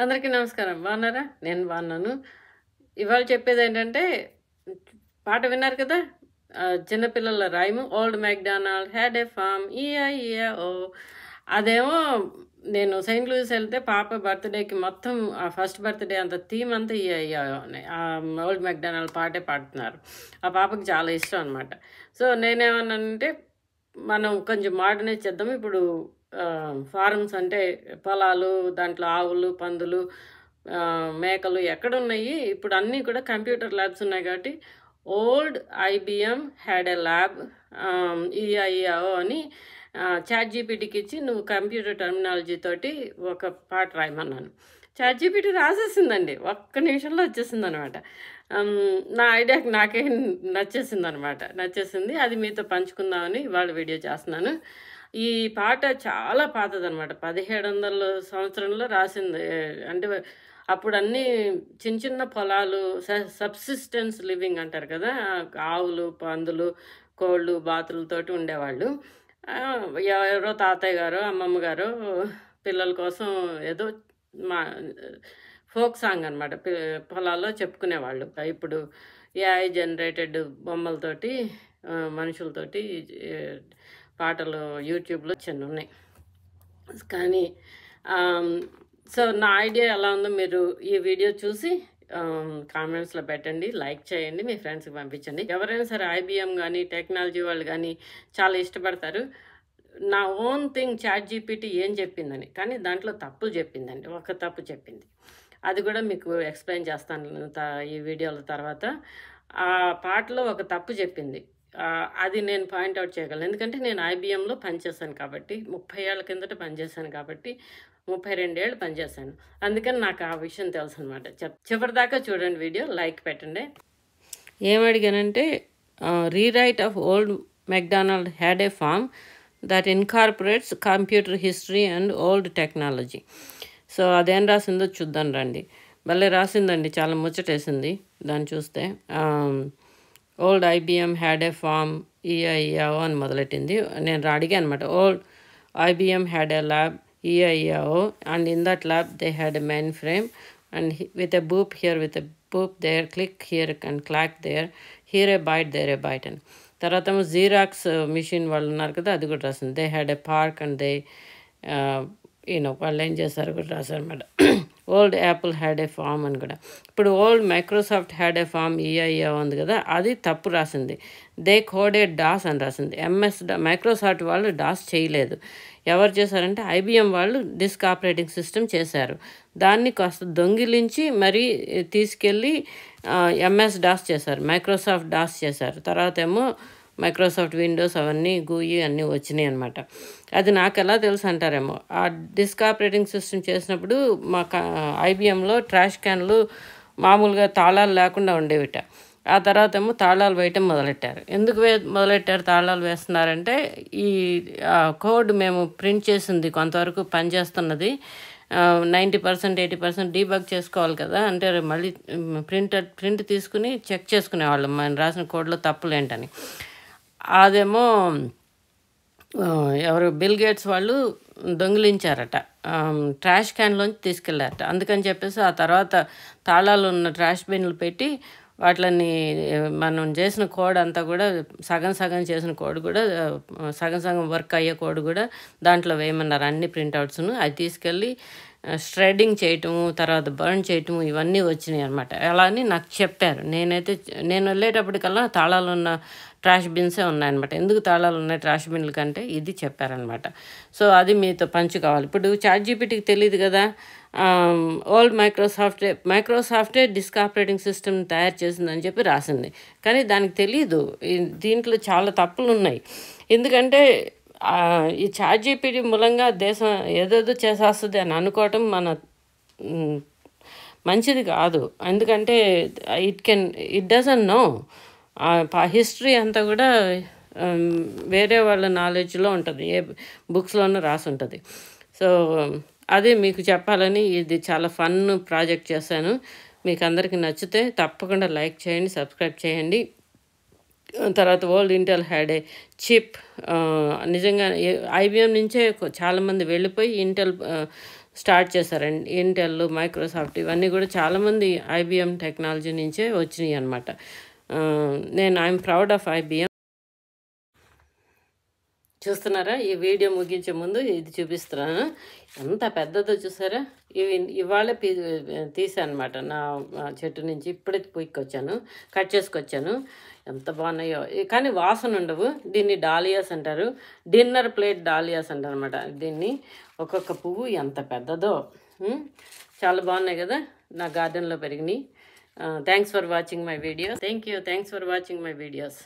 అందరికీ నమస్కారం. బాగున్నారా? నేను బాగున్నాను. ఇవాళ చెప్పేది ఏంటంటే, పాట విన్నారు కదా, చిన్నపిల్లల rhyme old McDonald had a farm O. అదేమో నేను సెయింట్ లూయిస్ వెళ్తే పాప బర్త్డేకి మొత్తం ఆ ఫస్ట్ బర్త్డే అంత థీమ్ అంతా ఓల్డ్ మెక్డానల్డ్ పాటే పాడుతున్నారు. ఆ పాపకి చాలా ఇష్టం అనమాట. సో నేనేమన్నానంటే, మనం కొంచెం మోడర్నైజ్ చేద్దాం. ఇప్పుడు ఫార్మ్స్ అంటే పొలాలు, దాంట్లో ఆవులు, పందులు, మేకలు ఎక్కడున్నాయి? ఇప్పుడు అన్నీ కూడా కంప్యూటర్ ల్యాబ్స్ ఉన్నాయి కాబట్టి old IBM had a lab EIO అని చాట్ జీపీటీకి ఇచ్చి నువ్వు కంప్యూటర్ టర్మినాలజీ తోటి ఒక పాట రాయమన్నాను. చాట్ జీపీటీ రాసేసిందండి, ఒక్క నిమిషంలో వచ్చేసింది అనమాట. నా ఐడియాకి నాకే నచ్చేసింది. అది మీతో పంచుకుందామని ఇవాళ వీడియో చేస్తున్నాను. ఈ పాట చాలా పాతదనమాట, 1700 సంవత్సరంలో రాసింది. అంటే అప్పుడు అన్నీ చిన్న చిన్న పొలాలు, సబ్సిస్టెన్స్ లివింగ్ అంటారు కదా, ఆవులు, పందులు, కోళ్ళు, బాతులతోటి ఉండేవాళ్ళు. ఎవరో తాతయ్య గారు, అమ్మమ్మ గారు పిల్లల కోసం ఏదో మా ఫోక్ సాంగ్ అనమాట, పొలాల్లో చెప్పుకునేవాళ్ళు. ఇప్పుడు ఏఐ జనరేటెడ్ బొమ్మలతోటి, మనుషులతోటి పాటలు యూట్యూబ్లో చిన్న ఉన్నాయి. కానీ సో నా ఐడియా ఎలా ఉందో మీరు ఈ వీడియో చూసి కామెంట్స్లో పెట్టండి, లైక్ చేయండి, మీ ఫ్రెండ్స్కి పంపించండి. ఎవరైనా సరే ఐబిఎం కానీ టెక్నాలజీ వాళ్ళు కానీ చాలా ఇష్టపడతారు. నా ఓన్ థింగ్ చాట్ జీపీటీ ఏం చెప్పిందని, కానీ దాంట్లో తప్పులు చెప్పిందండి. ఒక తప్పు చెప్పింది, అది కూడా మీకు ఎక్స్ప్లెయిన్ చేస్తాను ఈ వీడియోల తర్వాత. ఆ పాటలో ఒక తప్పు చెప్పింది, అది నేను పాయింట్అవుట్ చేయగలను. ఎందుకంటే నేను ఐబిఎంలో పనిచేశాను కాబట్టి, 30 ఏళ్ళ కిందట పనిచేశాను కాబట్టి, 32 ఏళ్ళు పనిచేశాను. అందుకని నాకు ఆ విషయం తెలుసు అనమాట. చివరిదాకా చూడండి వీడియో, లైక్ పెట్టండి. ఏమడిగానంటే, rewrite of old McDonald had a farm that incorporates computer history and old technology. So అదేం రాసిందో చూద్దాం రండి. భలే రాసిందండి, చాలా ముచ్చటేసింది దాన్ని చూస్తే. Old IBM had a farm EIO అని మొదలెట్టింది. నేను అడిగాను అనమాట, old IBM had a lab EIO, and in that lab they had a mainframe, and with a boop here, with a boop there, click here and clack there, here a byte, there a byte. And తర్వాత Xerox machine వాళ్ళు ఉన్నారు కదా, అది కూడా రాసింది. They had a PARC and they వాళ్ళు ఏం చేశారు కూడా రాశారు అనమాట. Old Apple had a farm అని కూడా. ఇప్పుడు old Microsoft had a farm EIO ఉంది కదా, అది తప్పు రాసింది. దే కోడెడ్ డాస్ అని రాసింది. మైక్రోసాఫ్ట్ వాళ్ళు డాస్ చేయలేదు. ఎవరు చేశారంటే ఐబిఎం వాళ్ళు డిస్క్ ఆపరేటింగ్ సిస్టమ్ చేశారు. దాన్ని కాస్త దొంగిలించి మరీ తీసుకెళ్ళి ఎంఎస్ డాస్ చేశారు, మైక్రోసాఫ్ట్ డాస్ చేశారు. తర్వాత ఏమో మైక్రోసాఫ్ట్ విండోస్ అవన్నీ గూయి అన్నీ వచ్చినాయి అనమాట. అది నాకు ఎలా తెలుసు అంటారేమో, ఆ డిస్క్ ఆపరేటింగ్ సిస్టమ్ చేసినప్పుడు మా ఐబిఎంలో ట్రాష్ క్యాన్లు మామూలుగా తాళాలు లేకుండా ఉండేవిట. ఆ తర్వాత ఏమో తాళాలు వేయటం మొదలెట్టారు. ఎందుకు మొదలెట్టారు తాళాలు వేస్తున్నారంటే, ఈ కోడ్ మేము ప్రింట్ చేసింది కొంతవరకు పనిచేస్తున్నది, 90% 80% డీబగ్ చేసుకోవాలి కదా, అంటే మళ్ళీ ప్రింట్ తీసుకుని చెక్ చేసుకునేవాళ్ళం మనం రాసిన కోడ్లో తప్పులు ఏంటని. అదేమో ఎవరు బిల్ గేట్స్ వాళ్ళు దొంగిలించారట, ట్రాష్ క్యాన్లోంచి తీసుకెళ్ళారట. అందుకని చెప్పేసి ఆ తర్వాత తాళాలు ఉన్న ట్రాష్ బిన్లు పెట్టి వాటిని మనం చేసిన కోడ్ అంతా కూడా సగం చేసిన కోడ్ కూడా సగం వర్క్ అయ్యే కోడ్ కూడా దాంట్లో వేయమన్నారు, అన్ని ప్రింట్అవుట్స్ను. అది తీసుకెళ్ళి స్ట్రెడ్డింగ్ చేయటము, తర్వాత బర్న్ చేయటము, ఇవన్నీ వచ్చినాయి అనమాట. అలా అని నాకు చెప్పారు. నేను వెళ్ళేటప్పటికల్లా తాళాలు ఉన్న ట్రాష్ బిన్సే ఉన్నాయన్నమాట. ఎందుకు తాళాలు ఉన్నాయి ట్రాష్ బిన్ల కంటే ఇది చెప్పారనమాట. సో అది మీతో పంచుకోవాలి. ఇప్పుడు చాట్ జీపీటీకి తెలియదు కదా, ఓల్డ్ మైక్రోసాఫ్టే డిస్క్ ఆపరేటింగ్ సిస్టమ్ తయారు చేసిందని చెప్పి రాసింది. కానీ దానికి తెలియదు దీంట్లో చాలా తప్పులు ఉన్నాయి. ఎందుకంటే ఈ చాట్ జీపీటీ మూలంగా దేశం ఏదేదో చేసేస్తుంది అని అనుకోవటం మంచిది కాదు. ఎందుకంటే ఇట్ డజంట్ నో హిస్టరీ అంతా కూడా వేరే వాళ్ళ నాలెడ్జ్లో ఉంటుంది, ఏ బుక్స్లోనూ రాసి ఉంటుంది. సో అదే మీకు చెప్పాలని ఇది చాలా ఫన్ ప్రాజెక్ట్ చేశాను. మీకు అందరికీ నచ్చితే తప్పకుండా లైక్ చేయండి, సబ్స్క్రైబ్ చేయండి. తర్వాత world Intel had a chip. నిజంగా ఐబిఎం నుంచే చాలామంది వెళ్ళిపోయి ఇంటెల్ స్టార్ట్ చేశారండి. ఇంటెల్, మైక్రోసాఫ్ట్ ఇవన్నీ కూడా చాలామంది ఐబిఎం టెక్నాలజీ నుంచే వచ్చినాయి అనమాట. నేను ఐఎమ్ ప్రౌడ్ ఆఫ్ ఐబిఎం. చూస్తున్నారా? ఈ వీడియో ముగించే ముందు ఇది చూపిస్తున్నాను. ఎంత పెద్దదో చూసారా? ఇవాళ తీసాను అనమాట నా చెట్టు నుంచి. ఇప్పుడే పొయ్యికొచ్చాను, కట్ చేసుకొచ్చాను. ఎంత బాగున్నాయో, కానీ వాసన ఉండవు. దీన్ని డాలియాస్ అంటారు, డిన్నర్ ప్లేట్ డాలియాస్ అంటారు అనమాట. దీన్ని ఒక్కొక్క పువ్వు ఎంత పెద్దదో. చాలా బాగున్నాయి కదా, నా గార్డెన్లో పెరిగినాయి. Thanks for watching my videos. Thanks for watching my videos.